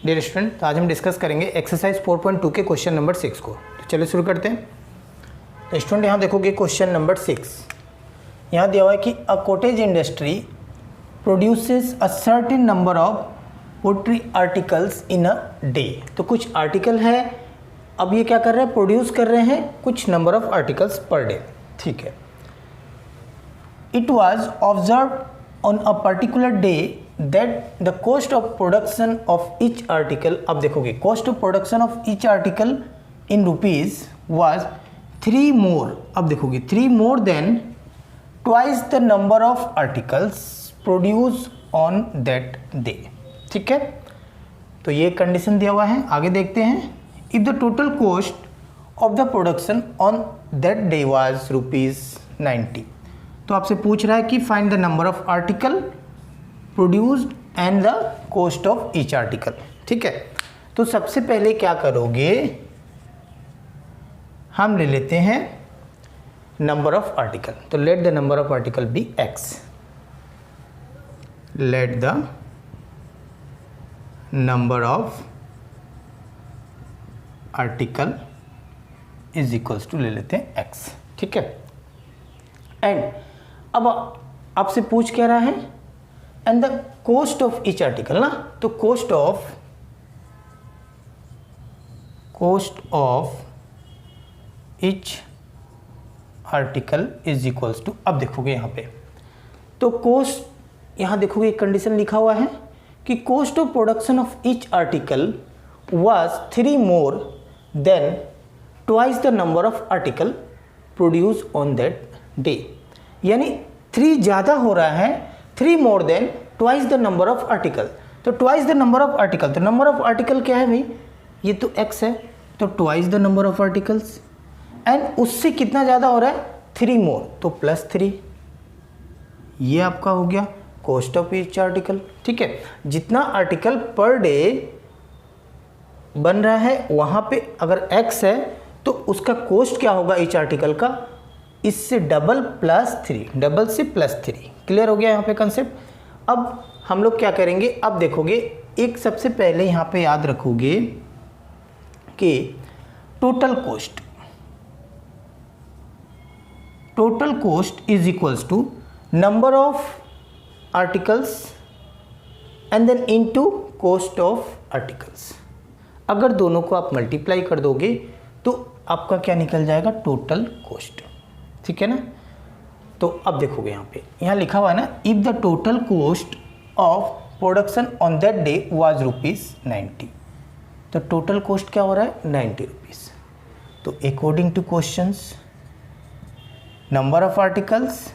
Dear student, तो आज हम डिस्कस करेंगे एक्सरसाइज 4.2 के क्वेश्चन नंबर 6 को। तो चलिए शुरू करते हैं। तो स्टूडेंट यहाँ देखोगे क्वेश्चन नंबर 6, यहाँ दिया हुआ है कि a cottage industry produces a certain number of poultry articles in a day. तो कुछ आर्टिकल है, अब ये क्या कर रहे हैं, प्रोड्यूस कर रहे हैं कुछ number of articles per day. ठीक है। It was observe on a particular day that the cost of production of each article, अब देखोगे cost of production of each article in rupees was 3 more, अब देखोगे 3 more than twice the number of articles produced on that day। ठीक है, तो ये condition दिया हुआ है। आगे देखते हैं, if the total cost of the production on that day was ₹90, तो आपसे पूछ रहा है कि find the number of article produced and the cost of each article. ठीक है, तो सबसे पहले क्या करोगे, हम ले लेते हैं नंबर ऑफ आर्टिकल। तो let the number of article be x, let the number of article is equals to ले लेते हैं x। ठीक है, एंड अब आपसे पूछ क्या रहा है, and the cost of each article ना, तो cost of each article is equals to, अब देखोगे यहाँ पे तो कॉस्ट, यहाँ देखोगे एक कंडीशन लिखा हुआ है कि cost of production of each article was 3 more than twice the number of article produce on that day. यानी 3 ज़्यादा हो रहा है, 3 more than twice the number of article. तो twice the number of article, तो नंबर ऑफ आर्टिकल क्या है भाई, ये तो x है, तो twice the number of articles, and उससे कितना ज़्यादा हो रहा है, 3 मोर, तो +3। ये आपका हो गया कॉस्ट ऑफ ईच आर्टिकल। ठीक है, जितना आर्टिकल पर डे बन रहा है वहाँ पे अगर x है तो उसका कॉस्ट क्या होगा ईच आर्टिकल का, इससे डबल +3, डबल से +3। क्लियर हो गया यहाँ पे कंसेप्ट। अब हम लोग क्या करेंगे, अब देखोगे एक सबसे पहले यहाँ पे याद रखोगे कि total cost is equals to number of articles and then into cost of articles. अगर दोनों को आप मल्टीप्लाई कर दोगे तो आपका क्या निकल जाएगा, टोटल कॉस्ट। ठीक है ना, तो अब देखोगे यहाँ लिखा हुआ है ना, if the total cost of production on that day was ₹90, तो टोटल कॉस्ट क्या हो रहा है, ₹90। तो according to questions, number of articles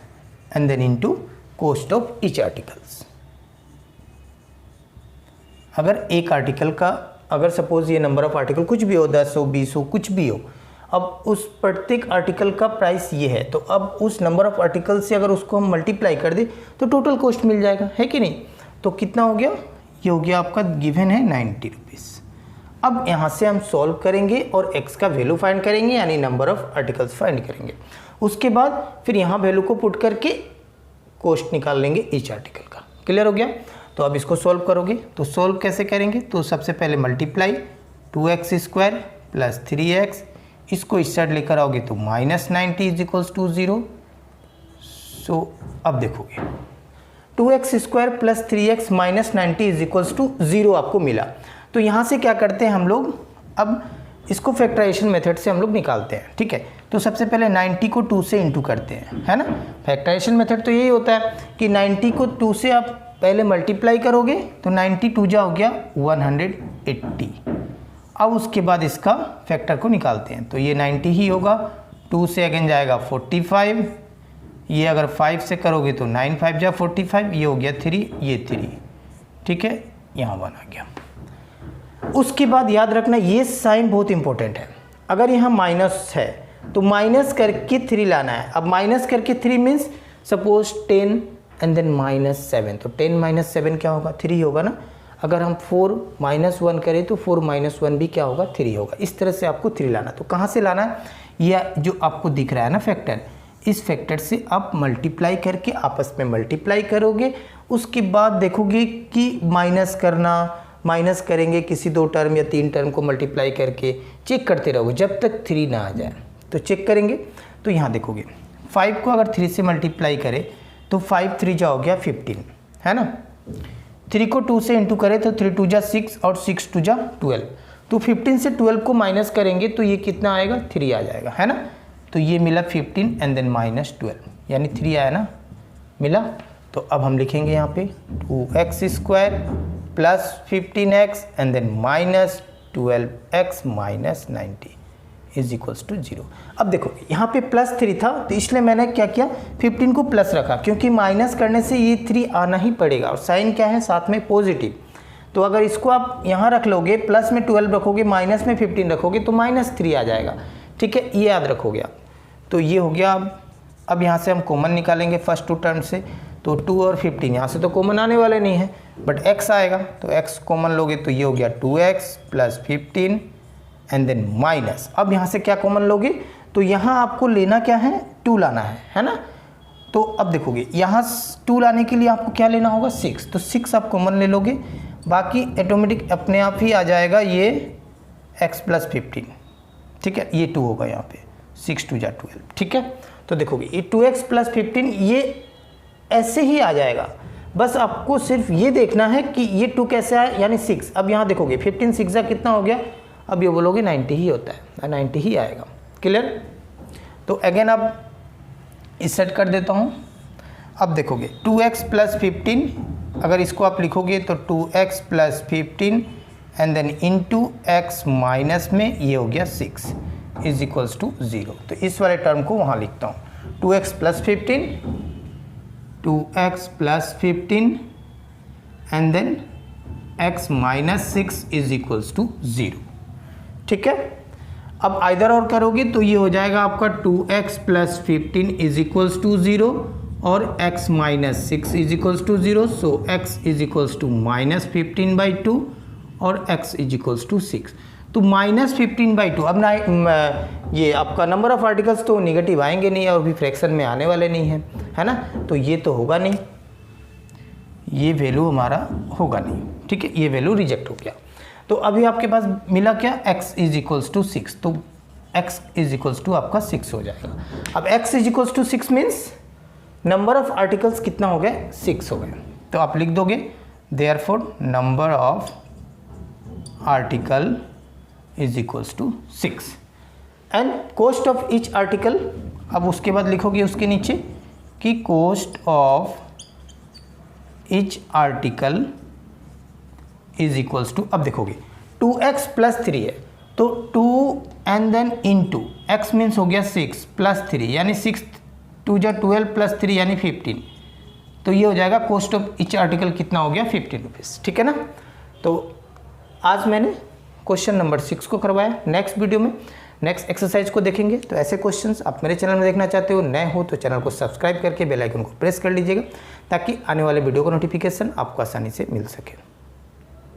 and then into cost of each articles. अगर एक आर्टिकल का, अगर सपोज ये नंबर ऑफ आर्टिकल कुछ भी हो, 10 हो, 20 हो, कुछ भी हो, अब उस प्रत्येक आर्टिकल का प्राइस ये है, तो अब उस नंबर ऑफ आर्टिकल से अगर उसको हम मल्टीप्लाई कर दें तो टोटल कॉस्ट मिल जाएगा, है कि नहीं। तो कितना हो गया, ये हो गया आपका गिवन है ₹90। अब यहाँ से हम सॉल्व करेंगे और x का वैल्यू फाइंड करेंगे, यानी नंबर ऑफ आर्टिकल्स फाइंड करेंगे। उसके बाद फिर यहाँ वैल्यू को पुट करके कॉस्ट निकाल लेंगे ईच आर्टिकल का। क्लियर हो गया। तो अब इसको सॉल्व करोगे, तो सॉल्व कैसे करेंगे, तो सबसे पहले मल्टीप्लाई 2x² + 3x, इसको इस साइड लेकर आओगे तो -90 इज इक्वल्स टू 0। सो अब देखोगे 2x² + 3x -90 is equals to 0 आपको मिला। तो यहाँ से क्या करते हैं हम लोग, अब इसको फैक्टराइजेशन मेथड से हम लोग निकालते हैं। ठीक है, तो सबसे पहले 90 को 2 से इंटू करते हैं, है ना। फैक्टराइजेशन मेथड तो यही होता है कि 90 को 2 से आप पहले मल्टीप्लाई करोगे तो 90 2 जा हो गया 180। अब उसके बाद इसका फैक्टर को निकालते हैं, तो ये 90 ही होगा, 2 से अगेन जाएगा 45, ये अगर 5 से करोगे तो 9 5 जा 45, ये हो गया 3, ये 3। ठीक है, यहाँ 1 आ गया। उसके बाद याद रखना ये साइन बहुत इंपॉर्टेंट है, अगर यहाँ माइनस है तो माइनस करके 3 लाना है। अब माइनस करके 3 मीन्स सपोज 10 एंड देन -7, तो 10 - 7 क्या होगा, 3 होगा ना। अगर हम 4 - 1 करें तो 4 - 1 भी क्या होगा, 3 होगा। इस तरह से आपको 3 लाना। तो कहाँ से लाना है, यह जो आपको दिख रहा है ना फैक्टर, इस फैक्टर से आप मल्टीप्लाई करके आपस में मल्टीप्लाई करोगे। उसके बाद देखोगे कि माइनस करना, माइनस करेंगे किसी 2 टर्म या 3 टर्म को मल्टीप्लाई करके, चेक करते रहोगे जब तक 3 ना आ जाए। तो चेक करेंगे तो यहाँ देखोगे 5 को अगर 3 से मल्टीप्लाई करें तो 5 3 जा हो गया 15, है ना। 3 को 2 से इंटू करें तो 3 2 जा 6 और 6 2 जा 12। तो 15 से 12 को माइनस करेंगे तो ये कितना आएगा, 3 आ जाएगा, है ना। तो ये मिला 15 एंड देन माइनस 12, यानी 3 आया ना, मिला। तो अब हम लिखेंगे यहाँ पे 2x² plus 15x and then minus 12x minus 90 is equals to 0। अब देखो यहाँ पे प्लस 3 था तो इसलिए मैंने क्या किया, 15 को प्लस रखा, क्योंकि माइनस करने से ये 3 आना ही पड़ेगा और साइन क्या है साथ में पॉजिटिव। तो अगर इसको आप यहाँ रख लोगे, प्लस में 12 रखोगे, माइनस में 15 रखोगे तो माइनस 3 आ जाएगा, ठीक है, ये याद रखोगे आप। तो ये हो गया। अब यहाँ से हम कॉमन निकालेंगे फर्स्ट 2 टर्म से, तो 2 और 15 यहाँ से तो कॉमन आने वाले नहीं है, बट x आएगा, तो x कॉमन लोगे तो ये हो गया 2x plus 15 and then minus. अब यहाँ से क्या कॉमन लोगे, तो यहाँ आपको लेना क्या है, 2 लाना है ना। तो अब देखोगे यहाँ 2 लाने के लिए आपको क्या लेना होगा, 6, तो 6 आप कॉमन ले लोगे, बाकी ऑटोमेटिक अपने आप ही आ जाएगा ये x प्लस 15, ठीक है, ये 2 होगा यहाँ पे, 6 2 जा 12, ठीक है। तो देखोगे ये 2x प्लस 15 ये ऐसे ही आ जाएगा, बस आपको सिर्फ ये देखना है कि ये 2 कैसे आया, यानी 6। अब यहाँ देखोगे 15 6 जा कितना हो गया, अब ये बोलोगे 90 ही होता है, 90 ही आएगा, क्लियर। तो अगेन अब इस सेट कर देता हूँ। अब देखोगे 2x प्लस 15, अगर इसको आप लिखोगे तो 2x plus 15 and then into x minus में ये हो गया 6 इज इक्वल्स टू 0। तो इस वाले टर्म को वहाँ लिखता हूँ, 2x plus 15 and then x minus 6 is equals to 0, ठीक है। अब आइदर और करोगे तो ये हो जाएगा आपका 2x plus 15 is equals to 0 और x minus 6 is equals to 0, so x is equals to minus 15/2 और x इज इक्वल्स टू 6। तो माइनस 15/2, अब ना ये आपका नंबर ऑफ आर्टिकल्स तो निगेटिव आएंगे नहीं और भी फ्रैक्शन में आने वाले नहीं हैं, है ना, तो ये तो होगा नहीं, ये वैल्यू हमारा होगा नहीं, ठीक है, ये वैल्यू रिजेक्ट हो गया। तो अभी आपके पास मिला क्या, x इज इक्वल्स टू 6, तो x इज इक्वल्स टू आपका 6 हो जाएगा। अब x is equals to 6 means number of articles कितना हो गए, 6 हो गए। तो आप लिख दोगे therefore number of article is equals to 6 and cost of each article. अब उसके बाद लिखोगे उसके नीचे कि cost of each article is equals to, अब देखोगे 2x प्लस 3 है तो 2 and then into x means हो गया 6 प्लस 3 यानी 6 2 जा 12 प्लस 3 यानी 15, तो ये हो जाएगा कॉस्ट ऑफ ईच आर्टिकल कितना हो गया, 15 रुपीज़, ठीक है ना। तो आज मैंने क्वेश्चन नंबर 6 को करवाया। नेक्स्ट वीडियो में नेक्स्ट एक्सरसाइज को देखेंगे। तो ऐसे क्वेश्चंस आप मेरे चैनल में देखना चाहते हो, नए हो तो चैनल को सब्सक्राइब करके बेल आइकन को प्रेस कर लीजिएगा ताकि आने वाले वीडियो का नोटिफिकेशन आपको आसानी से मिल सके।